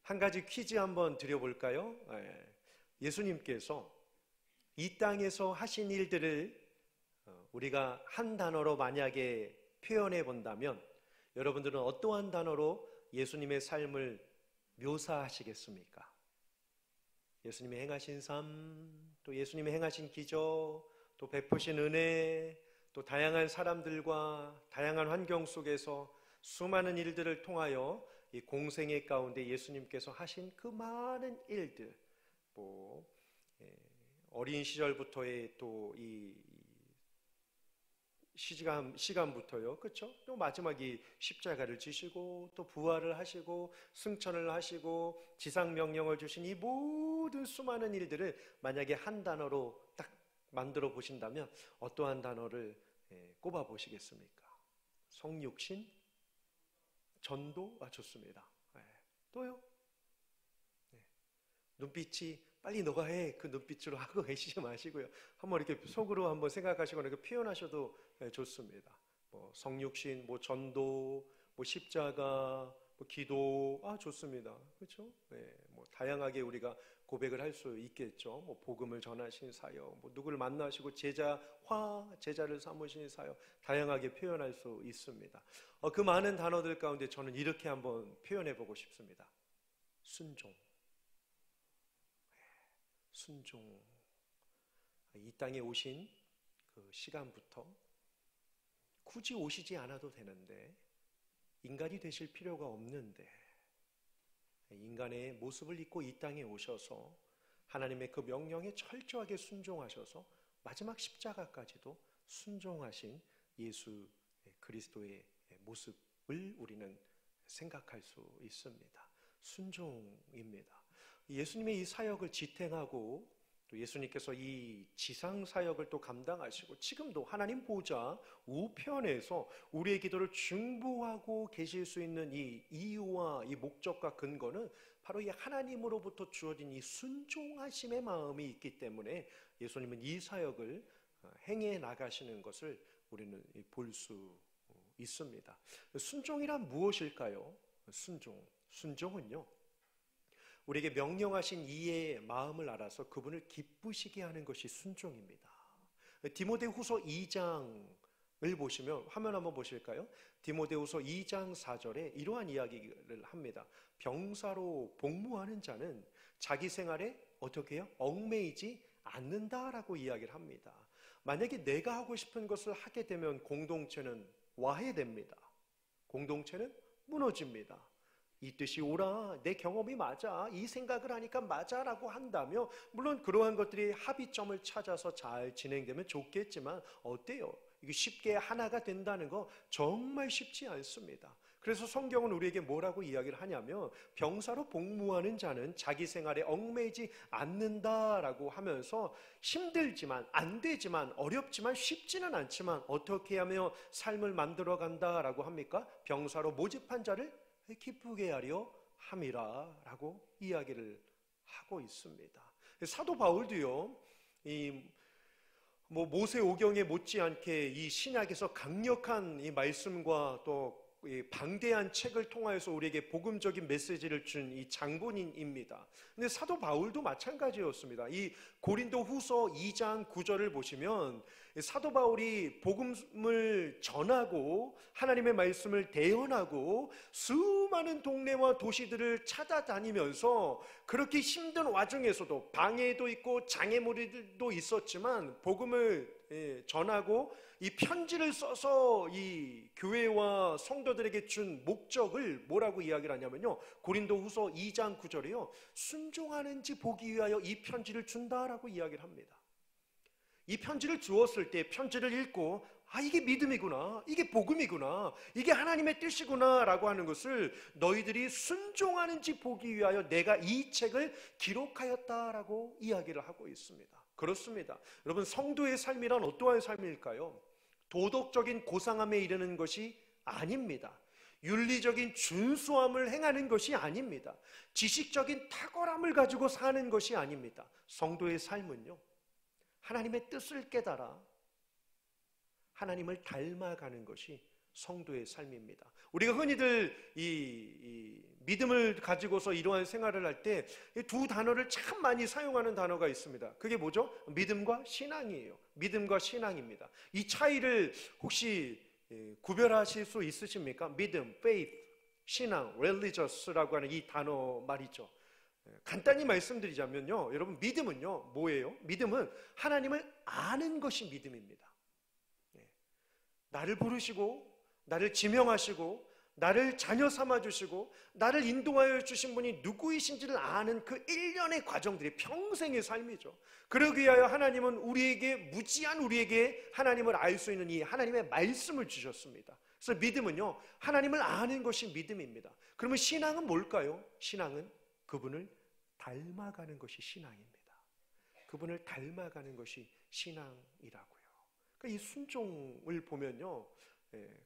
한 가지 퀴즈 한번 드려볼까요? 예수님께서 이 땅에서 하신 일들을 우리가 한 단어로 만약에 표현해 본다면 여러분들은 어떠한 단어로 예수님의 삶을 묘사하시겠습니까? 예수님이 행하신 삶, 또 예수님이 행하신 기적, 또 베푸신 은혜, 또 다양한 사람들과 다양한 환경 속에서 수많은 일들을 통하여 이 공생애 가운데 예수님께서 하신 그 많은 일들, 어린 시절부터의 또 이 시간부터요, 그렇죠? 또 마지막이 십자가를 지시고 또 부활을 하시고 승천을 하시고 지상 명령을 주신 이 모든 수많은 일들을 만약에 한 단어로 딱 만들어 보신다면 어떠한 단어를 꼽아 보시겠습니까? 성육신, 전도, 좋습니다. 또요? 눈빛이 빨리 너가 해, 그 눈빛으로 하고 계시지 마시고요. 한번 이렇게 속으로 한번 생각하시거나 이렇게 표현하셔도 좋습니다. 성육신, 전도, 십자가, 기도, 좋습니다. 그렇죠? 다양하게 우리가 고백을 할 수 있겠죠. 복음을 전하신 사역, 누구를 만나시고 제자를 삼으신 사역, 다양하게 표현할 수 있습니다. 그 많은 단어들 가운데 저는 이렇게 한번 표현해 보고 싶습니다. 순종. 순종. 이 땅에 오신 그 시간부터 굳이 오시지 않아도 되는데, 인간이 되실 필요가 없는데 인간의 모습을 입고 이 땅에 오셔서 하나님의 그 명령에 철저하게 순종하셔서 마지막 십자가까지도 순종하신 예수 그리스도의 모습을 우리는 생각할 수 있습니다. 순종입니다. 예수님의 이 사역을 지탱하고 또 예수님께서 이 지상 사역을 또 감당하시고 지금도 하나님 보좌 우편에서 우리의 기도를 중보하고 계실 수 있는 이 이유와 이 목적과 근거는 바로 이 하나님으로부터 주어진 이 순종하심의 마음이 있기 때문에 예수님은 이 사역을 행해 나가시는 것을 우리는 볼 수 있습니다. 순종이란 무엇일까요? 순종은요, 우리에게 명령하신 이의 마음을 알아서 그분을 기쁘시게 하는 것이 순종입니다. 디모데후서 2장을 보시면 화면 한번 보실까요? 디모데후서 2장 4절에 이러한 이야기를 합니다. 병사로 복무하는 자는 자기 생활에 어떻게 해요? 얽매이지 않는다라고 이야기를 합니다. 만약에 내가 하고 싶은 것을 하게 되면 공동체는 와해됩니다. 공동체는 무너집니다. 이 뜻이 옳아, 내 경험이 맞아, 이 생각을 하니까 맞아 라고 한다며 물론 그러한 것들이 합의점을 찾아서 잘 진행되면 좋겠지만 어때요? 이게 쉽게 하나가 된다는 거 정말 쉽지 않습니다. 그래서 성경은 우리에게 뭐라고 이야기를 하냐면 병사로 복무하는 자는 자기 생활에 얽매이지 않는다라고 하면서 힘들지만 안 되지만 어렵지만 쉽지는 않지만 어떻게 하며 삶을 만들어 간다라고 합니까? 병사로 모집한 자를 기쁘게 하려 함이라 라고 이야기를 하고 있습니다. 사도 바울도요, 모세오경에 못지않게 이 신약에서 강력한 이 말씀과 또 이 방대한 책을 통하여서 우리에게 복음적인 메시지를 준 이 장본인입니다. 근데 사도 바울도 마찬가지였습니다. 이 고린도 후서 2장 9절을 보시면 사도 바울이 복음을 전하고 하나님의 말씀을 대언하고 수많은 동네와 도시들을 찾아다니면서 그렇게 힘든 와중에서도 방해도 있고 장애물도 있었지만 복음을 전하고 이 편지를 써서 이 교회와 성도들에게 준 목적을 뭐라고 이야기를 하냐면요, 고린도후서 2장 9절에요 순종하는지 보기 위하여 이 편지를 준다라고 이야기를 합니다. 이 편지를 주었을 때 편지를 읽고 이게 믿음이구나, 이게 복음이구나, 이게 하나님의 뜻이구나 라고 하는 것을 너희들이 순종하는지 보기 위하여 내가 이 책을 기록하였다라고 이야기를 하고 있습니다. 그렇습니다. 여러분, 성도의 삶이란 어떠한 삶일까요? 도덕적인 고상함에 이르는 것이 아닙니다. 윤리적인 준수함을 행하는 것이 아닙니다. 지식적인 탁월함을 가지고 사는 것이 아닙니다. 성도의 삶은요, 하나님의 뜻을 깨달아 하나님을 닮아가는 것이 성도의 삶입니다. 우리가 흔히들 이 믿음을 가지고서 이러한 생활을 할 때 두 단어를 참 많이 사용하는 단어가 있습니다. 그게 뭐죠? 믿음과 신앙이에요. 믿음과 신앙입니다. 이 차이를 혹시 구별하실 수 있으십니까? 믿음, faith, 신앙, religious라고 하는 이 단어 말이죠. 간단히 말씀드리자면요, 여러분, 믿음은요 뭐예요? 믿음은 하나님을 아는 것이 믿음입니다. 나를 부르시고 나를 지명하시고 나를 자녀 삼아주시고 나를 인도하여 주신 분이 누구이신지를 아는 그 일련의 과정들이 평생의 삶이죠. 그러기 위하여 하나님은 무지한 우리에게 하나님을 알 수 있는 이 하나님의 말씀을 주셨습니다. 그래서 믿음은요, 하나님을 아는 것이 믿음입니다. 그러면 신앙은 뭘까요? 신앙은 그분을 닮아가는 것이 신앙입니다. 그분을 닮아가는 것이 신앙이라고요. 그러니까 이 순종을 보면요,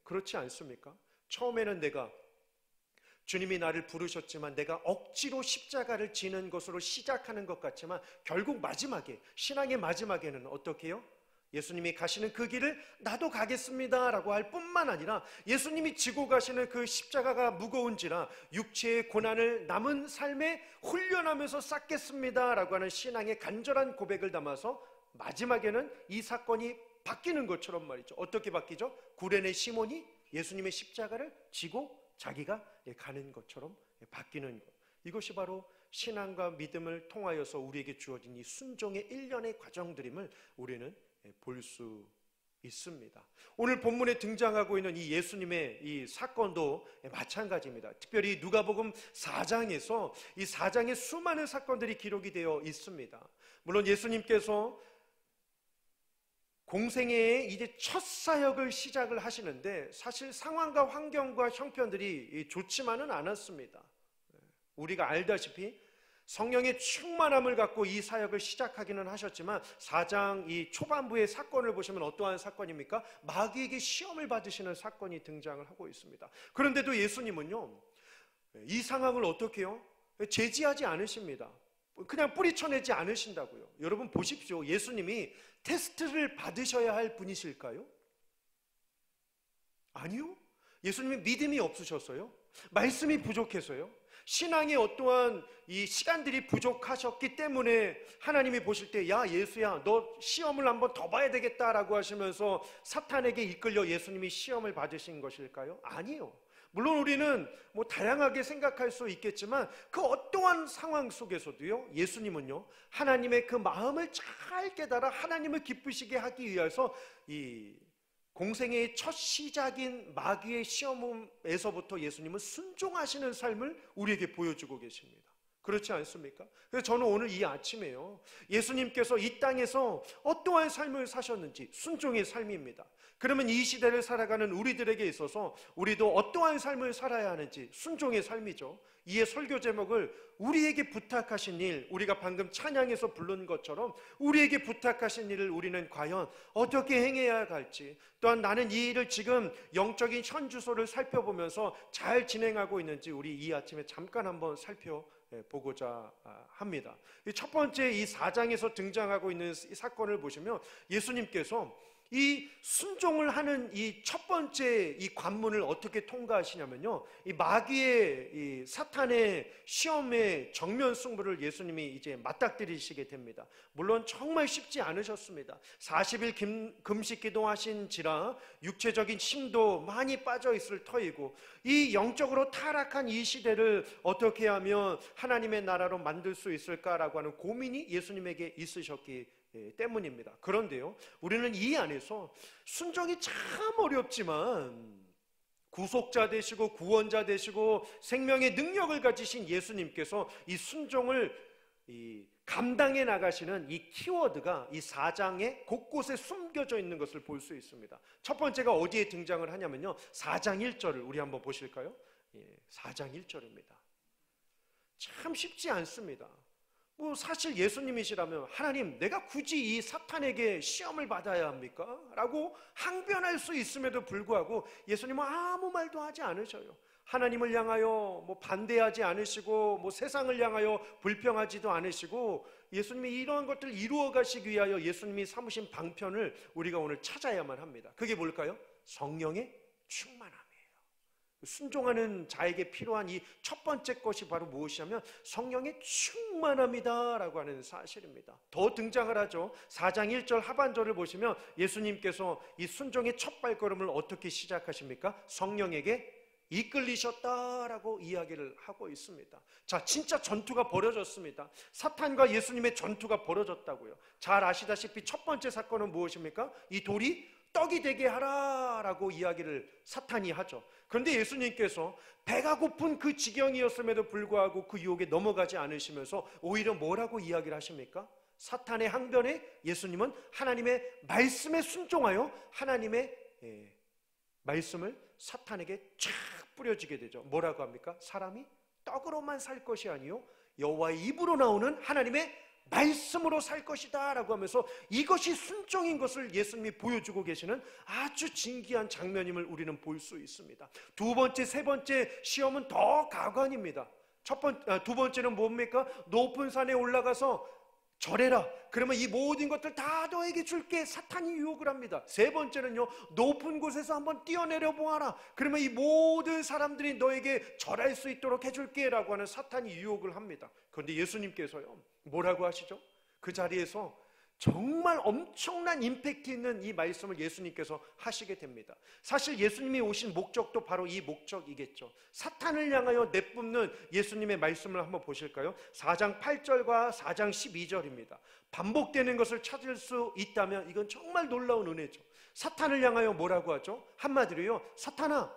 그렇지 않습니까? 처음에는 내가 주님이 나를 부르셨지만 내가 억지로 십자가를 지는 것으로 시작하는 것 같지만 결국 마지막에, 신앙의 마지막에는 어떻게 해요? 예수님이 가시는 그 길을 나도 가겠습니다 라고 할 뿐만 아니라 예수님이 지고 가시는 그 십자가가 무거운지라 육체의 고난을 남은 삶에 훈련하면서 쌓겠습니다 라고 하는 신앙의 간절한 고백을 담아서 마지막에는 이 사건이 바뀌는 것처럼 말이죠. 어떻게 바뀌죠? 구레네 시몬이 예수님의 십자가를 지고 자기가 가는 것처럼 바뀌는 것. 이것이 바로 신앙과 믿음을 통하여서 우리에게 주어진 이 순종의 일련의 과정들임을 우리는 볼 수 있습니다. 오늘 본문에 등장하고 있는 이 예수님의 이 사건도 마찬가지입니다. 특별히 누가복음 4장에서 이 4장에 수많은 사건들이 기록이 되어 있습니다. 물론 예수님께서 공생애의 이제 첫 사역을 시작을 하시는데 사실 상황과 환경과 형편들이 좋지만은 않았습니다. 우리가 알다시피 성령의 충만함을 갖고 이 사역을 시작하기는 하셨지만 4장 이 초반부의 사건을 보시면 어떠한 사건입니까? 마귀에게 시험을 받으시는 사건이 등장을 하고 있습니다. 그런데도 예수님은요, 이 상황을 어떻게 해요? 제지하지 않으십니다. 그냥 뿌리쳐내지 않으신다고요. 여러분 보십시오. 예수님이 테스트를 받으셔야 할 분이실까요? 아니요. 예수님이 믿음이 없으셨어요? 말씀이 부족해서요? 신앙의 어떠한 이 시간들이 부족하셨기 때문에 하나님이 보실 때 야 예수야 너 시험을 한번 더 봐야 되겠다라고 하시면서 사탄에게 이끌려 예수님이 시험을 받으신 것일까요? 아니요. 물론 우리는 뭐 다양하게 생각할 수 있겠지만 그 어떠한 상황 속에서도요, 예수님은요 하나님의 그 마음을 잘 깨달아 하나님을 기쁘시게 하기 위해서 이 공생애의 첫 시작인 마귀의 시험에서부터 예수님은 순종하시는 삶을 우리에게 보여주고 계십니다. 그렇지 않습니까? 그래서 저는 오늘 이 아침에요, 예수님께서 이 땅에서 어떠한 삶을 사셨는지 순종의 삶입니다. 그러면 이 시대를 살아가는 우리들에게 있어서 우리도 어떠한 삶을 살아야 하는지 순종의 삶이죠. 이의 설교 제목을 우리에게 부탁하신 일, 우리가 방금 찬양에서 부른 것처럼 우리에게 부탁하신 일을 우리는 과연 어떻게 행해야 할지, 또한 나는 이 일을 지금 영적인 현주소를 살펴보면서 잘 진행하고 있는지 우리 이 아침에 잠깐 한번 살펴보고자 합니다. 첫 번째 이 4장에서 등장하고 있는 이 사건을 보시면 예수님께서 이 순종을 하는 이 첫 번째 이 관문을 어떻게 통과하시냐면요, 이 마귀의 이 사탄의 시험의 정면 승부를 예수님이 이제 맞닥뜨리시게 됩니다. 물론 정말 쉽지 않으셨습니다. 40일 금식 기도하신지라 육체적인 힘도 많이 빠져 있을 터이고 이 영적으로 타락한 이 시대를 어떻게 하면 하나님의 나라로 만들 수 있을까라고 하는 고민이 예수님에게 있으셨기 때문입니다. 그런데요, 우리는 이 안에서 순종이 참 어렵지만 구속자 되시고 구원자 되시고 생명의 능력을 가지신 예수님께서 이 순종을 감당해 나가시는 이 키워드가 이 4장에 곳곳에 숨겨져 있는 것을 볼 수 있습니다. 첫 번째가 어디에 등장을 하냐면요, 4장 1절을 우리 한번 보실까요? 4장 1절입니다. 참 쉽지 않습니다. 뭐 사실 예수님이시라면 하나님 내가 굳이 이 사탄에게 시험을 받아야 합니까? 라고 항변할 수 있음에도 불구하고 예수님은 아무 말도 하지 않으셔요. 하나님을 향하여 뭐 반대하지 않으시고 뭐 세상을 향하여 불평하지도 않으시고 예수님이 이러한 것들을 이루어 가시기 위하여 예수님이 삼으신 방편을 우리가 오늘 찾아야만 합니다. 그게 뭘까요? 성령의 충만함이에요. 순종하는 자에게 필요한 이 첫 번째 것이 바로 무엇이냐면 성령의 충만함이다라고 하는 사실입니다. 더 등장을 하죠. 4장 1절 하반절을 보시면 예수님께서 이 순종의 첫 발걸음을 어떻게 시작하십니까? 성령에게 이끌리셨다라고 이야기를 하고 있습니다. 자, 진짜 전투가 벌어졌습니다. 사탄과 예수님의 전투가 벌어졌다고요. 잘 아시다시피 첫 번째 사건은 무엇입니까? 이 돌이 떡이 되게 하라라고 이야기를 사탄이 하죠. 그런데 예수님께서 배가 고픈 그 지경이었음에도 불구하고 그 유혹에 넘어가지 않으시면서 오히려 뭐라고 이야기를 하십니까? 사탄의 항변에 예수님은 하나님의 말씀에 순종하여 하나님의 말씀을 사탄에게 쫙 뿌려지게 되죠. 뭐라고 합니까? 사람이 떡으로만 살 것이 아니요 여호와의 입으로 나오는 하나님의 말씀으로 살 것이다 라고 하면서 이것이 순종인 것을 예수님이 보여주고 계시는 아주 진귀한 장면임을 우리는 볼 수 있습니다. 두 번째, 세 번째 시험은 더 가관입니다. 두 번째는 뭡니까? 높은 산에 올라가서 절해라. 그러면 이 모든 것들 다 너에게 줄게. 사탄이 유혹을 합니다. 세 번째는요, 높은 곳에서 한번 뛰어내려 보아라. 그러면 이 모든 사람들이 너에게 절할 수 있도록 해줄게 라고 하는 사탄이 유혹을 합니다. 그런데 예수님께서요, 뭐라고 하시죠? 그 자리에서 정말 엄청난 임팩트 있는 이 말씀을 예수님께서 하시게 됩니다. 사실 예수님이 오신 목적도 바로 이 목적이겠죠. 사탄을 향하여 내뿜는 예수님의 말씀을 한번 보실까요? 4장 8절과 4장 12절입니다. 반복되는 것을 찾을 수 있다면 이건 정말 놀라운 은혜죠. 사탄을 향하여 뭐라고 하죠? 한마디로요, 사탄아,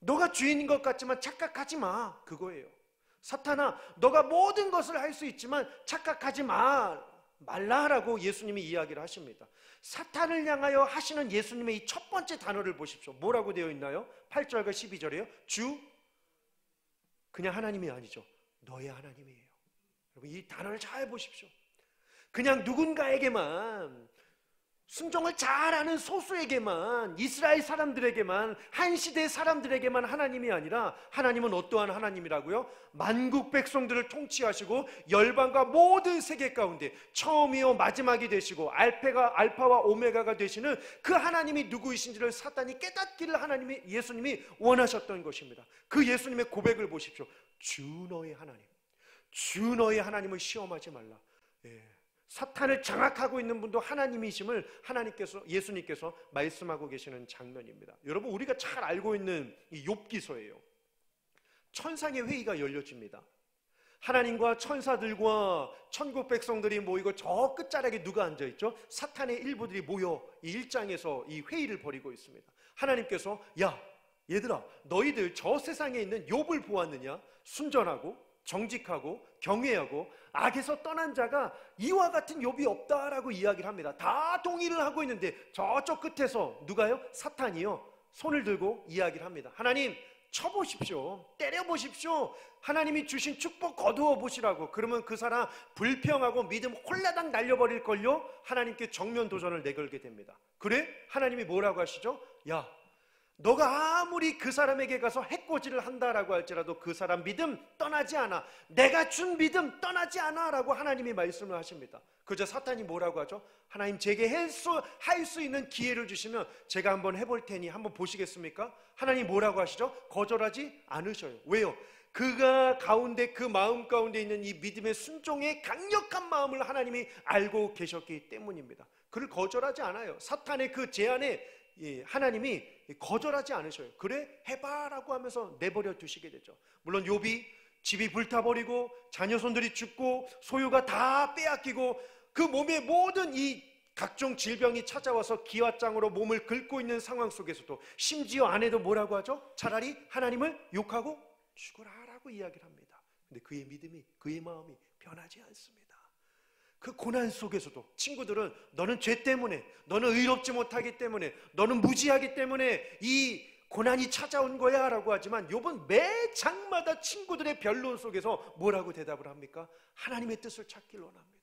너가 주인인 것 같지만 착각하지 마. 그거예요. 사탄아, 너가 모든 것을 할 수 있지만 착각하지 말라라고 예수님이 이야기를 하십니다. 사탄을 향하여 하시는 예수님의 이 첫 번째 단어를 보십시오. 뭐라고 되어 있나요? 8절과 12절이에요. 주, 그냥 하나님이 아니죠. 너의 하나님이에요. 여러분, 이 단어를 잘 보십시오. 그냥 누군가에게만, 순종을 잘하는 소수에게만, 이스라엘 사람들에게만, 한 시대 사람들에게만 하나님이 아니라 하나님은 어떠한 하나님이라고요? 만국 백성들을 통치하시고 열방과 모든 세계 가운데 처음이요 마지막이 되시고 알파와 오메가가 되시는 그 하나님이 누구이신지를 사탄이 깨닫기를 예수님이 원하셨던 것입니다. 그 예수님의 고백을 보십시오. 주 너의 하나님, 주 너의 하나님을 시험하지 말라. 사탄을 장악하고 있는 분도 하나님이심을 예수님께서 말씀하고 계시는 장면입니다. 여러분, 우리가 잘 알고 있는 이 욥기서예요. 천상의 회의가 열려집니다. 하나님과 천사들과 천국 백성들이 모이고 저 끝자락에 누가 앉아있죠? 사탄의 일부들이 모여 이 1장에서 이 회의를 벌이고 있습니다. 하나님께서, 야, 얘들아, 너희들 저 세상에 있는 욥을 보았느냐? 순전하고 정직하고 경외하고 악에서 떠난 자가 이와 같은 욥이 없다라고 이야기를 합니다. 다 동의를 하고 있는데 저쪽 끝에서 누가요? 사탄이요, 손을 들고 이야기를 합니다. 하나님, 쳐보십시오. 때려보십시오. 하나님이 주신 축복 거두어 보시라고. 그러면 그 사람 불평하고 믿음 홀라당 날려버릴걸요? 하나님께 정면 도전을 내걸게 됩니다. 그래? 하나님이 뭐라고 하시죠? 야, 너가 아무리 그 사람에게 가서 해코지를 한다라고 할지라도 그 사람 믿음 떠나지 않아. 내가 준 믿음 떠나지 않아 라고 하나님이 말씀을 하십니다. 그저 사탄이 뭐라고 하죠? 하나님, 제게 할 수 있는 기회를 주시면 제가 한번 해볼 테니 한번 보시겠습니까? 하나님 뭐라고 하시죠? 거절하지 않으셔요. 왜요? 그가 가운데, 그 마음 가운데 있는 이 믿음의 순종의 강력한 마음을 하나님이 알고 계셨기 때문입니다. 그를 거절하지 않아요. 사탄의 그 제안에 하나님이 거절하지 않으셔요. 그래, 해봐라고 하면서 내버려 두시게 되죠. 물론 욥이 집이 불타버리고 자녀손들이 죽고 소유가 다 빼앗기고 그 몸에 모든 이 각종 질병이 찾아와서 기와장으로 몸을 긁고 있는 상황 속에서도 심지어 아내도 뭐라고 하죠? 차라리 하나님을 욕하고 죽어라라고 이야기를 합니다. 근데 그의 믿음이, 그의 마음이 변하지 않습니다. 그 고난 속에서도 친구들은 너는 죄 때문에, 너는 의롭지 못하기 때문에, 너는 무지하기 때문에 이 고난이 찾아온 거야 라고 하지만 욥은 매 장마다 친구들의 변론 속에서 뭐라고 대답을 합니까? 하나님의 뜻을 찾기를 원합니다.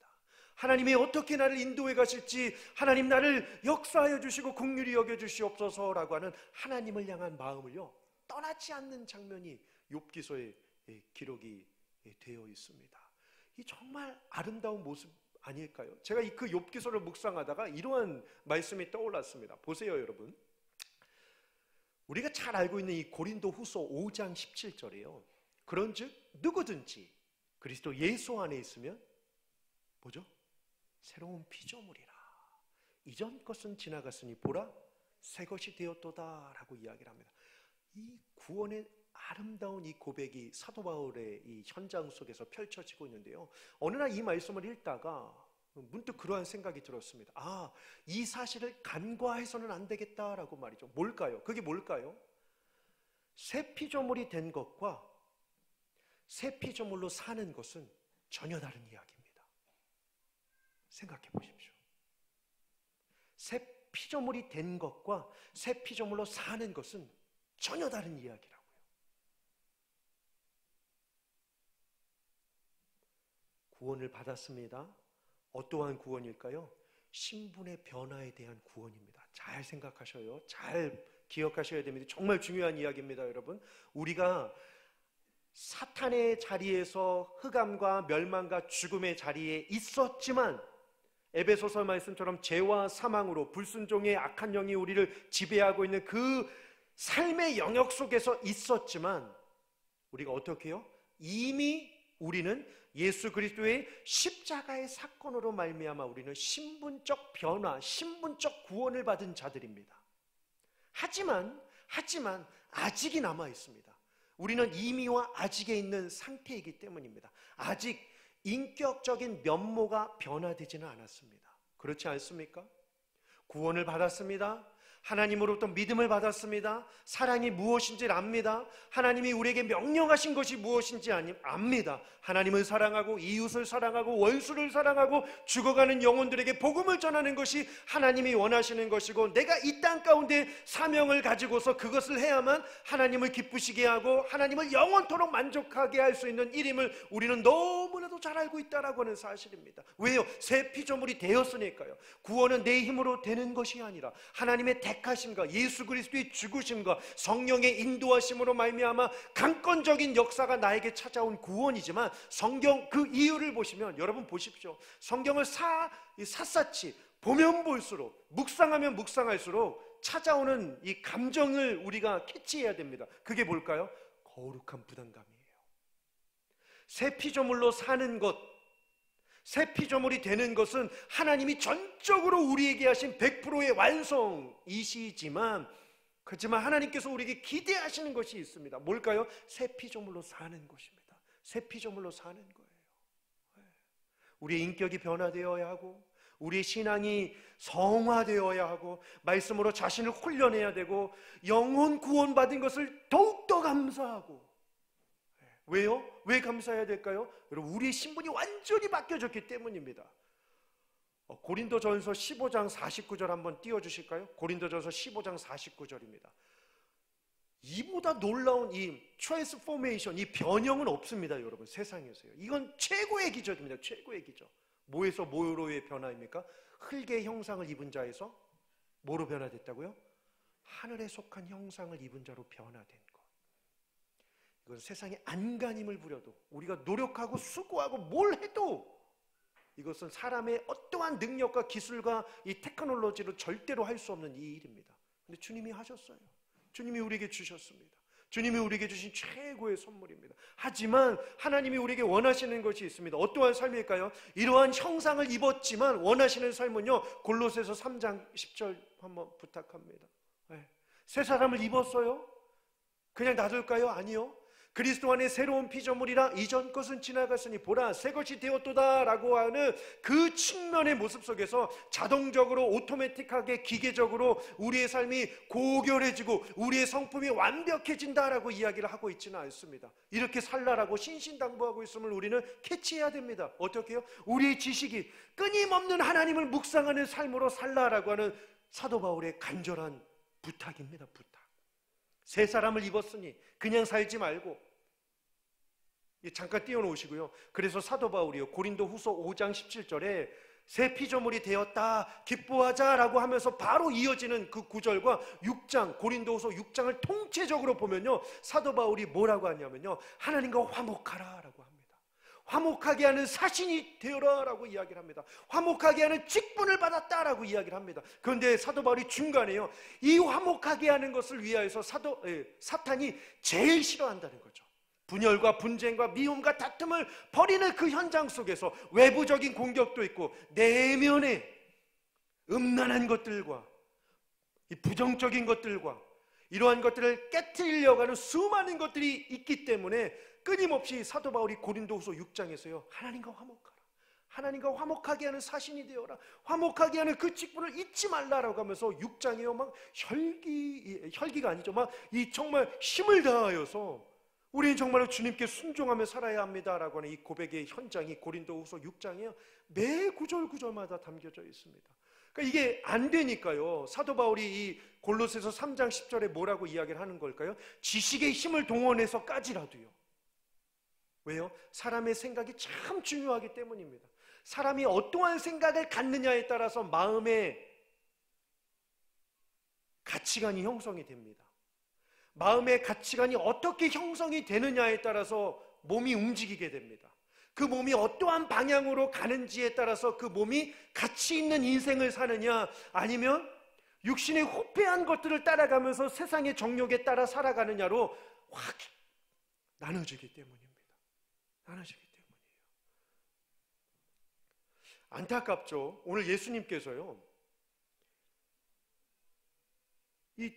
하나님이 어떻게 나를 인도해 가실지, 하나님 나를 역사하여 주시고 긍휼히 여겨 주시옵소서라고 하는 하나님을 향한 마음을요 떠나지 않는 장면이 욥기서에 기록이 되어 있습니다. 이 정말 아름다운 모습 아닐까요? 제가 그 욥기서를 묵상하다가 이러한 말씀이 떠올랐습니다. 보세요, 여러분. 우리가 잘 알고 있는 이 고린도후서 5장 17절이에요. 그런즉 누구든지 그리스도 예수 안에 있으면 뭐죠? 새로운 피조물이라. 이전 것은 지나갔으니 보라 새 것이 되었도다 라고 이야기를 합니다. 이 구원의 아름다운 이 고백이 사도 바울의 이 현장 속에서 펼쳐지고 있는데요, 어느 날 이 말씀을 읽다가 문득 그러한 생각이 들었습니다. 아, 이 사실을 간과해서는 안 되겠다라고 말이죠. 뭘까요? 그게 뭘까요? 새 피조물이 된 것과 새 피조물로 사는 것은 전혀 다른 이야기입니다. 생각해 보십시오. 새 피조물이 된 것과 새 피조물로 사는 것은 전혀 다른 이야기라고요. 구원을 받았습니다. 어떠한 구원일까요? 신분의 변화에 대한 구원입니다. 잘 생각하셔요. 잘 기억하셔야 됩니다. 정말 중요한 이야기입니다, 여러분. 우리가 사탄의 자리에서 흑암과 멸망과 죽음의 자리에 있었지만, 에베소서 말씀처럼 죄와 사망으로 불순종의 악한 영이 우리를 지배하고 있는 그 삶의 영역 속에서 있었지만, 우리가 어떻게 해요? 이미 우리는 예수 그리스도의 십자가의 사건으로 말미암아 우리는 신분적 변화, 신분적 구원을 받은 자들입니다. 하지만 아직이 남아 있습니다. 우리는 이미와 아직에 있는 상태이기 때문입니다. 아직 인격적인 면모가 변화되지는 않았습니다. 그렇지 않습니까? 구원을 받았습니다. 하나님으로부터 믿음을 받았습니다. 사랑이 무엇인지 압니다. 하나님이 우리에게 명령하신 것이 무엇인지 압니다. 하나님을 사랑하고 이웃을 사랑하고 원수를 사랑하고 죽어가는 영혼들에게 복음을 전하는 것이 하나님이 원하시는 것이고, 내가 이 땅 가운데 사명을 가지고서 그것을 해야만 하나님을 기쁘시게 하고 하나님을 영원토록 만족하게 할 수 있는 일임을 우리는 너무나도 잘 알고 있다라고 하는 사실입니다. 왜요? 새 피조물이 되었으니까요. 구원은 내 힘으로 되는 것이 아니라 하나님의 택하심과 예수 그리스도의 죽으심과 성령의 인도하심으로 말미암아 강권적인 역사가 나에게 찾아온 구원이지만, 성경 그 이유를 보시면, 여러분 보십시오. 성경을 샅샅이 보면 볼수록, 묵상하면 묵상할수록 찾아오는 이 감정을 우리가 캐치해야 됩니다. 그게 뭘까요? 거룩한 부담감이에요. 새 피조물로 사는 것, 새 피조물이 되는 것은 하나님이 전적으로 우리에게 하신 100%의 완성이시지만, 그렇지만 하나님께서 우리에게 기대하시는 것이 있습니다. 뭘까요? 새 피조물로 사는 것입니다. 새 피조물로 사는 거예요. 우리의 인격이 변화되어야 하고, 우리의 신앙이 성화되어야 하고, 말씀으로 자신을 훈련해야 되고, 영혼 구원받은 것을 더욱더 감사하고. 왜요? 왜 감사해야 될까요? 여러분, 우리의 신분이 완전히 바뀌어졌기 때문입니다. 고린도전서 15장 49절 한번 띄워주실까요? 고린도전서 15장 49절입니다. 이보다 놀라운 이 트랜스포메이션, 이 변형은 없습니다, 여러분. 세상에서요. 이건 최고의 기적입니다. 최고의 기적. 뭐에서 뭐로의 변화입니까? 흙의 형상을 입은 자에서 뭐로 변화됐다고요? 하늘에 속한 형상을 입은 자로 변화된 것. 이건 세상에 안간힘을 부려도, 우리가 노력하고 수고하고 뭘 해도, 이것은 사람의 어떠한 능력과 기술과 이 테크놀로지로 절대로 할 수 없는 이 일입니다. 근데 주님이 하셨어요. 주님이 우리에게 주셨습니다. 주님이 우리에게 주신 최고의 선물입니다. 하지만 하나님이 우리에게 원하시는 것이 있습니다. 어떠한 삶일까요? 이러한 형상을 입었지만 원하시는 삶은요, 골로새서 3장 10절 한번 부탁합니다. 새 사람을 입었어요? 그냥 놔둘까요? 아니요. 그리스도 안에 새로운 피조물이라 이전 것은 지나갔으니 보라 새 것이 되었도다 라고 하는 그 측면의 모습 속에서 자동적으로 오토매틱하게 기계적으로 우리의 삶이 고결해지고 우리의 성품이 완벽해진다라고 이야기를 하고 있지는 않습니다. 이렇게 살라라고 신신당부하고 있음을 우리는 캐치해야 됩니다. 어떻게 해요? 우리의 지식이 끊임없는 하나님을 묵상하는 삶으로 살라라고 하는 사도 바울의 간절한 부탁입니다. 부탁. 새 사람을 입었으니 그냥 살지 말고, 잠깐 띄워놓으시고요. 그래서 사도 바울이요, 고린도 후서 5장 17절에 새 피조물이 되었다 기뻐하자라고 하면서 바로 이어지는 그 구절과 6장 고린도 후서 6장을 통째적으로 보면요, 사도 바울이 뭐라고 하냐면요, 하나님과 화목하라 라고 합니다. 화목하게 하는 사신이 되어라 라고 이야기를 합니다. 화목하게 하는 직분을 받았다라고 이야기를 합니다. 그런데 사도 바울이 중간에요, 이 화목하게 하는 것을 위하여서 사탄이 제일 싫어한다는 거죠. 분열과 분쟁과 미움과 다툼을 벌이는 그 현장 속에서 외부적인 공격도 있고 내면에 음란한 것들과 이 부정적인 것들과 이러한 것들을 깨트리려고 하는 수많은 것들이 있기 때문에 끊임없이 사도 바울이 고린도후서 6장에서요, 하나님과 화목하라, 하나님과 화목하게 하는 사신이 되어라, 화목하게 하는 그 직분을 잊지 말라라고 하면서 6장에요 막 혈기가 아니죠, 막 이 정말 힘을 다하여서 우리는 정말로 주님께 순종하며 살아야 합니다라고 하는 이 고백의 현장이 고린도후서 6장에요 매 구절마다 담겨져 있습니다. 그러니까 이게 안 되니까요, 사도 바울이 이 골로새서 3장 10절에 뭐라고 이야기를 하는 걸까요? 지식의 힘을 동원해서까지라도요. 왜요? 사람의 생각이 참 중요하기 때문입니다. 사람이 어떠한 생각을 갖느냐에 따라서 마음의 가치관이 형성이 됩니다. 마음의 가치관이 어떻게 형성이 되느냐에 따라서 몸이 움직이게 됩니다. 그 몸이 어떠한 방향으로 가는지에 따라서 그 몸이 가치 있는 인생을 사느냐, 아니면 육신의 후패한 것들을 따라가면서 세상의 정욕에 따라 살아가느냐로 확 나눠지기 때문입니다. 나눠지기 때문이에요. 안타깝죠. 오늘 예수님께서요, 이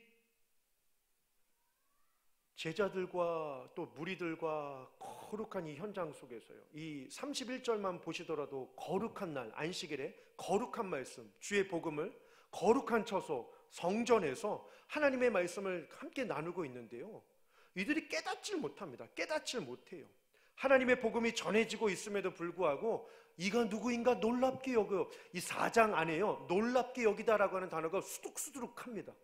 제자들과 또 무리들과 거룩한 이 현장 속에서요, 이 31절만 보시더라도 거룩한 날, 안식일에 거룩한 말씀, 주의 복음을 거룩한 처소, 성전에서 하나님의 말씀을 함께 나누고 있는데요, 이들이 깨닫질 못합니다. 깨닫질 못해요. 하나님의 복음이 전해지고 있음에도 불구하고 이가 누구인가 놀랍게 여겨, 이 4장 안에요 놀랍게 여기다라고 하는 단어가 수두룩수두룩합니다.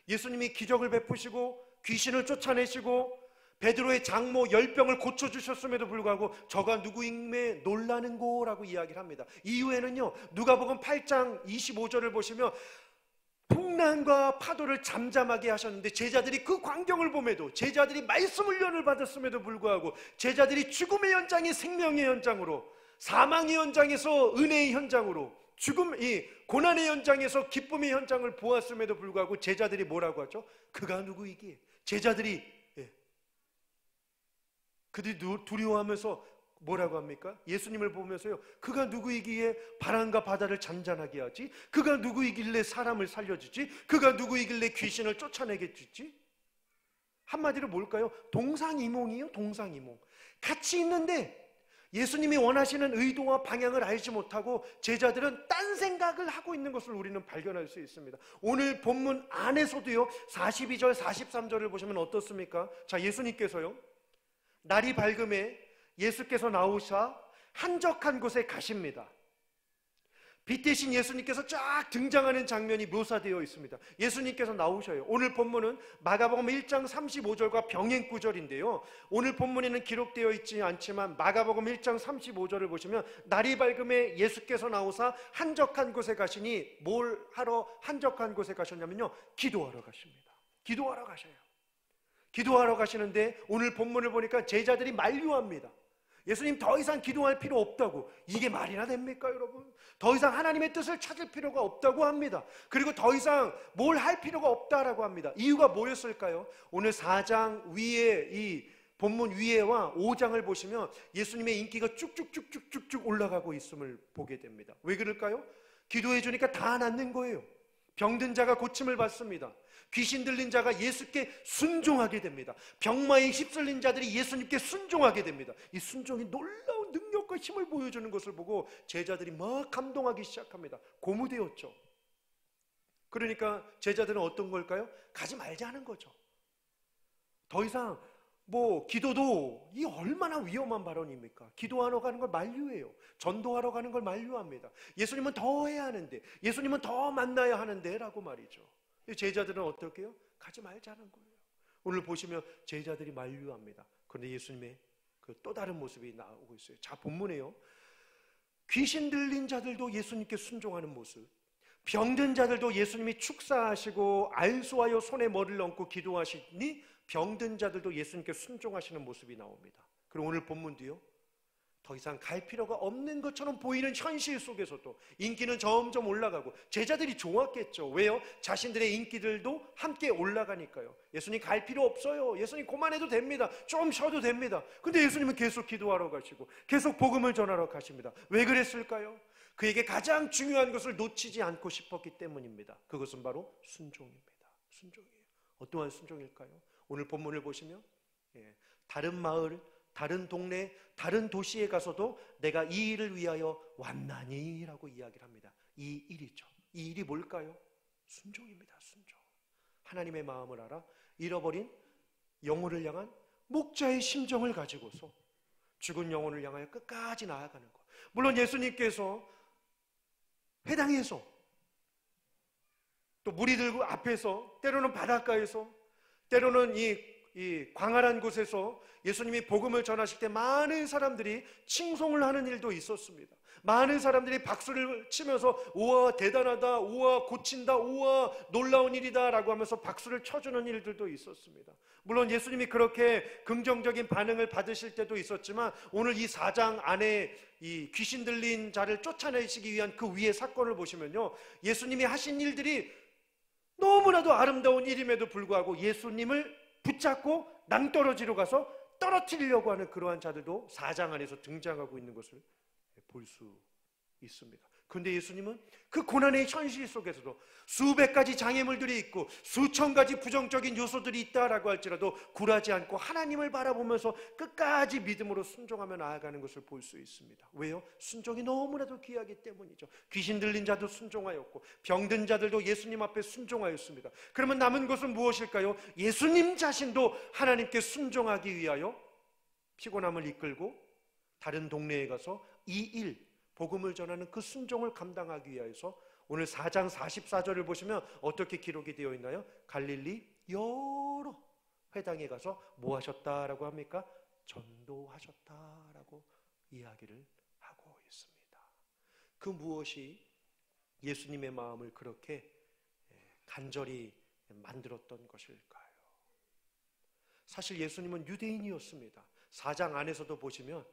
예수님이 기적을 베푸시고 귀신을 쫓아내시고 베드로의 장모 10병을 고쳐주셨음에도 불구하고 저가 누구임에 놀라는고라고 이야기를 합니다. 이후에는요, 누가복음 8장 25절을 보시면 풍랑과 파도를 잠잠하게 하셨는데 제자들이 그 광경을 봄에도, 제자들이 말씀 훈련을 받았음에도 불구하고, 제자들이 죽음의 현장이 생명의 현장으로, 사망의 현장에서 은혜의 현장으로, 이 고난의 현장에서 기쁨의 현장을 보았음에도 불구하고 제자들이 뭐라고 하죠? 그가 누구이기에? 제자들이 그들이 두려워하면서 뭐라고 합니까? 예수님을 보면서요, 그가 누구이기에 바람과 바다를 잔잔하게 하지? 그가 누구이길래 사람을 살려주지? 그가 누구이길래 귀신을 쫓아내게 주지? 한마디로 뭘까요? 동상이몽이에요. 동상이몽. 같이 있는데 예수님이 원하시는 의도와 방향을 알지 못하고 제자들은 딴 생각을 하고 있는 것을 우리는 발견할 수 있습니다. 오늘 본문 안에서도요, 42절 43절을 보시면 어떻습니까? 자, 예수님께서요, 날이 밝음에 예수께서 나오사 한적한 곳에 가십니다. 빛 대신 예수님께서 쫙 등장하는 장면이 묘사되어 있습니다. 예수님께서 나오셔요. 오늘 본문은 마가복음 1장 35절과 병행 구절인데요, 오늘 본문에는 기록되어 있지 않지만 마가복음 1장 35절을 보시면 날이 밝음에 예수께서 나오사 한적한 곳에 가시니 뭘 하러 한적한 곳에 가셨냐면요, 기도하러 가십니다. 기도하러 가셔요. 기도하러 가시는데 오늘 본문을 보니까 제자들이 만류합니다. 예수님, 더 이상 기도할 필요 없다고. 이게 말이나 됩니까, 여러분? 더 이상 하나님의 뜻을 찾을 필요가 없다고 합니다. 그리고 더 이상 뭘 할 필요가 없다라고 합니다. 이유가 뭐였을까요? 오늘 4장 위에, 이 본문 위에와 5장을 보시면 예수님의 인기가 쭉쭉쭉쭉쭉 올라가고 있음을 보게 됩니다. 왜 그럴까요? 기도해 주니까 다 낫는 거예요. 병든 자가 고침을 받습니다. 귀신 들린 자가 예수께 순종하게 됩니다. 병마에 휩쓸린 자들이 예수님께 순종하게 됩니다. 이 순종이 놀라운 능력과 힘을 보여주는 것을 보고 제자들이 막 감동하기 시작합니다. 고무되었죠. 그러니까 제자들은 어떤 걸까요? 가지 말자는 거죠. 더 이상 기도도 이 얼마나 위험한 발언입니까? 기도하러 가는 걸 만류해요. 전도하러 가는 걸 만류합니다. 예수님은 더 해야 하는데, 예수님은 더 만나야 하는데 라고 말이죠. 제자들은 어떻게 해요? 가지 말자는 거예요. 오늘 보시면 제자들이 만류합니다. 그런데 예수님의 그 또 다른 모습이 나오고 있어요. 자, 본문에요, 귀신 들린 자들도 예수님께 순종하는 모습, 병든 자들도 예수님이 축사하시고 안수하여 손에 머리를 얹고 기도하시니 병든 자들도 예수님께 순종하시는 모습이 나옵니다. 그리고 오늘 본문도요, 더 이상 갈 필요가 없는 것처럼 보이는 현실 속에서도 인기는 점점 올라가고 제자들이 좋았겠죠. 왜요? 자신들의 인기들도 함께 올라가니까요. 예수님 갈 필요 없어요. 예수님 그만해도 됩니다. 좀 쉬어도 됩니다. 근데 예수님은 계속 기도하러 가시고 계속 복음을 전하러 가십니다. 왜 그랬을까요? 그에게 가장 중요한 것을 놓치지 않고 싶었기 때문입니다. 그것은 바로 순종입니다. 순종이에요. 어떠한 순종일까요? 오늘 본문을 보시면 다른 마을, 다른 동네, 다른 도시에 가서도 내가 이 일을 위하여 왔나니 라고 이야기를 합니다. 이 일이죠. 이 일이 뭘까요? 순종입니다. 순종. 하나님의 마음을 알아 잃어버린 영혼을 향한 목자의 심정을 가지고서 죽은 영혼을 향하여 끝까지 나아가는 것. 물론 예수님께서 회당에서 또 무리들 앞에서 때로는 바닷가에서 때로는 이 광활한 곳에서 예수님이 복음을 전하실 때 많은 사람들이 칭송을 하는 일도 있었습니다. 많은 사람들이 박수를 치면서 우와 대단하다, 우와 고친다, 우와 놀라운 일이다 라고 하면서 박수를 쳐주는 일들도 있었습니다. 물론 예수님이 그렇게 긍정적인 반응을 받으실 때도 있었지만 오늘 이 4장 안에 이 귀신 들린 자를 쫓아내시기 위한 그 위의 사건을 보시면요, 예수님이 하신 일들이 너무나도 아름다운 일임에도 불구하고 예수님을 붙잡고 낭떠러지로 가서 떨어뜨리려고 하는 그러한 자들도 4장 안에서 등장하고 있는 것을 볼 수 있습니다. 그런데 예수님은 그 고난의 현실 속에서도 수백 가지 장애물들이 있고 수천 가지 부정적인 요소들이 있다라고 할지라도 굴하지 않고 하나님을 바라보면서 끝까지 믿음으로 순종하며 나아가는 것을 볼 수 있습니다. 왜요? 순종이 너무나도 귀하기 때문이죠. 귀신 들린 자도 순종하였고 병든 자들도 예수님 앞에 순종하였습니다. 그러면 남은 것은 무엇일까요? 예수님 자신도 하나님께 순종하기 위하여 피곤함을 이끌고 다른 동네에 가서 이 일, 복음을 전하는 그 순종을 감당하기 위해서 오늘 4장 44절을 보시면 어떻게 기록이 되어 있나요? 갈릴리 여러 회당에 가서 뭐 하셨다라고 합니까? 전도하셨다라고 이야기를 하고 있습니다. 그 무엇이 예수님의 마음을 그렇게 간절히 만들었던 것일까요? 사실 예수님은 유대인이었습니다. 4장 안에서도 보시면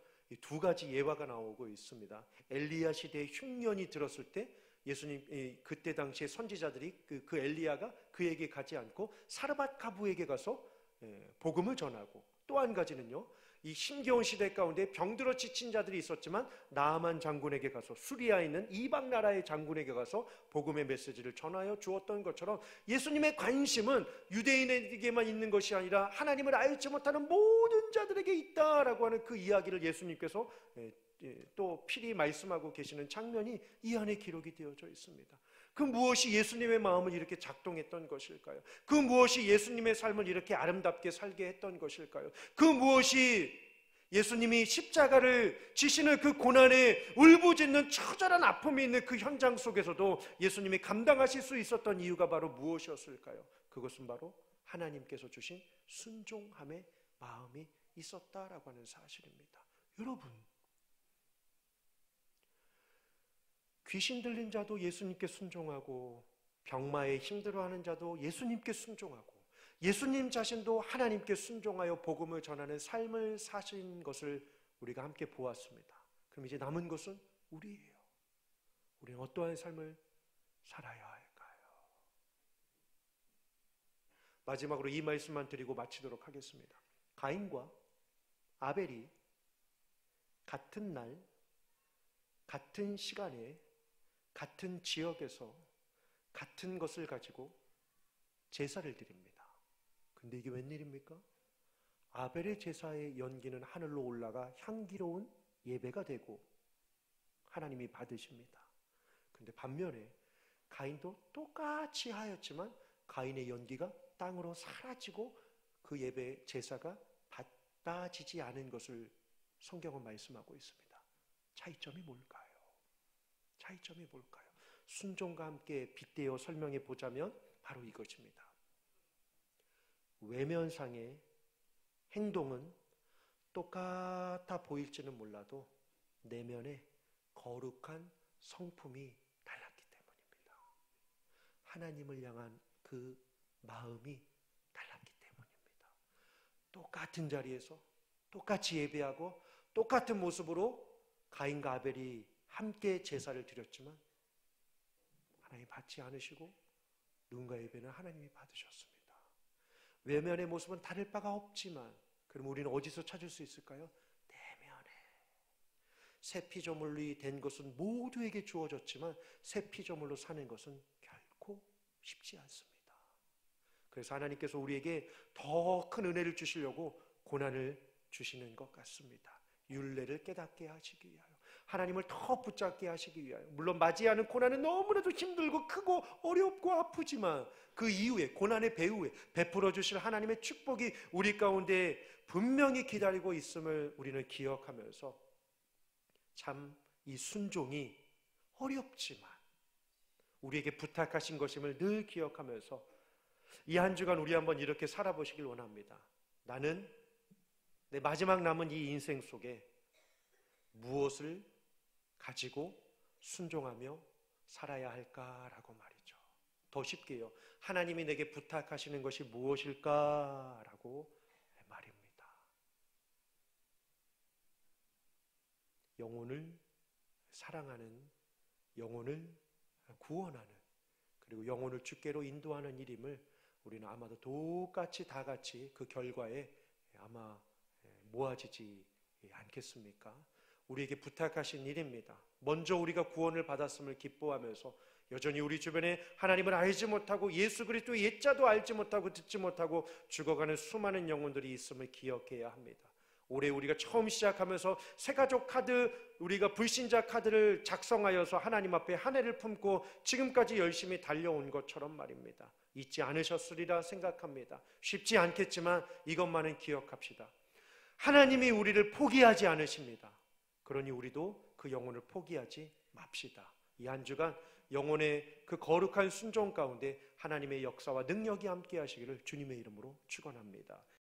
두 가지 예화가 나오고 있습니다. 엘리야 시대에 흉년이 들었을 때 예수님 그때 당시에 선지자들이 그 엘리야가 그에게 가지 않고 사르밧 가부에게 가서 복음을 전하고, 또 한 가지는요, 이 힘겨운 시대 가운데 병들어 지친 자들이 있었지만 나아만 장군에게 가서, 수리아에 있는 이방 나라의 장군에게 가서 복음의 메시지를 전하여 주었던 것처럼 예수님의 관심은 유대인에게만 있는 것이 아니라 하나님을 알지 못하는 모든 자들에게 있다라고 하는 그 이야기를 예수님께서 또 필히 말씀하고 계시는 장면이 이 안에 기록이 되어져 있습니다. 그 무엇이 예수님의 마음을 이렇게 작동했던 것일까요? 그 무엇이 예수님의 삶을 이렇게 아름답게 살게 했던 것일까요? 그 무엇이 예수님이 십자가를 지시는 그 고난에 울부짖는 처절한 아픔이 있는 그 현장 속에서도 예수님이 감당하실 수 있었던 이유가 바로 무엇이었을까요? 그것은 바로 하나님께서 주신 순종함의 마음이 있었다라고 하는 사실입니다. 여러분, 귀신 들린 자도 예수님께 순종하고 병마에 힘들어하는 자도 예수님께 순종하고 예수님 자신도 하나님께 순종하여 복음을 전하는 삶을 사신 것을 우리가 함께 보았습니다. 그럼 이제 남은 것은 우리예요. 우리는 어떠한 삶을 살아야 할까요? 마지막으로 이 말씀만 드리고 마치도록 하겠습니다. 가인과 아벨이 같은 날, 같은 시간에, 같은 지역에서 같은 것을 가지고 제사를 드립니다. 근데 이게 웬일입니까? 아벨의 제사의 연기는 하늘로 올라가 향기로운 예배가 되고 하나님이 받으십니다. 근데 반면에 가인도 똑같이 하였지만 가인의 연기가 땅으로 사라지고 그 예배 제사가 받아지지 않은 것을 성경은 말씀하고 있습니다. 차이점이 뭘까요? 차이점이 뭘까요? 순종과 함께 빗대어 설명해 보자면 바로 이것입니다. 외면상의 행동은 똑같아 보일지는 몰라도 내면에 거룩한 성품이 달랐기 때문입니다. 하나님을 향한 그 마음이 달랐기 때문입니다. 똑같은 자리에서 똑같이 예배하고 똑같은 모습으로 가인과 아벨이 함께 제사를 드렸지만 하나님 받지 않으시고 눈과 예배는 하나님이 받으셨습니다. 외면의 모습은 다를 바가 없지만 그럼 우리는 어디서 찾을 수 있을까요? 내면에. 새 피조물이 된 것은 모두에게 주어졌지만 새 피조물로 사는 것은 결코 쉽지 않습니다. 그래서 하나님께서 우리에게 더 큰 은혜를 주시려고 고난을 주시는 것 같습니다. 율례를 깨닫게 하시기 위하여, 하나님을 더 붙잡게 하시기 위하여. 물론 맞이하는 고난은 너무나도 힘들고 크고 어렵고 아프지만 그 이후에, 고난의 배후에 베풀어 주실 하나님의 축복이 우리 가운데 분명히 기다리고 있음을 우리는 기억하면서 참 이 순종이 어렵지만 우리에게 부탁하신 것임을 늘 기억하면서 이 한 주간 우리 한번 이렇게 살아보시길 원합니다. 나는 내 마지막 남은 이 인생 속에 무엇을 가지고 순종하며 살아야 할까라고 말이죠. 더 쉽게요, 하나님이 내게 부탁하시는 것이 무엇일까라고 말입니다. 영혼을 사랑하는, 영혼을 구원하는, 그리고 영혼을 주께로 인도하는 일임을 우리는 아마도 똑같이 다 같이 그 결과에 아마 모아지지 않겠습니까? 우리에게 부탁하신 일입니다. 먼저 우리가 구원을 받았음을 기뻐하면서 여전히 우리 주변에 하나님을 알지 못하고 예수 그리스도의 옛자도 알지 못하고 듣지 못하고 죽어가는 수많은 영혼들이 있음을 기억해야 합니다. 올해 우리가 처음 시작하면서 새가족 카드, 우리가 불신자 카드를 작성하여서 하나님 앞에 한 해를 품고 지금까지 열심히 달려온 것처럼 말입니다. 잊지 않으셨으리라 생각합니다. 쉽지 않겠지만 이것만은 기억합시다. 하나님이 우리를 포기하지 않으십니다. 그러니 우리도 그 영혼을 포기하지 맙시다. 이 한 주간 영혼의 그 거룩한 순종 가운데 하나님의 역사와 능력이 함께 하시기를 주님의 이름으로 축원합니다.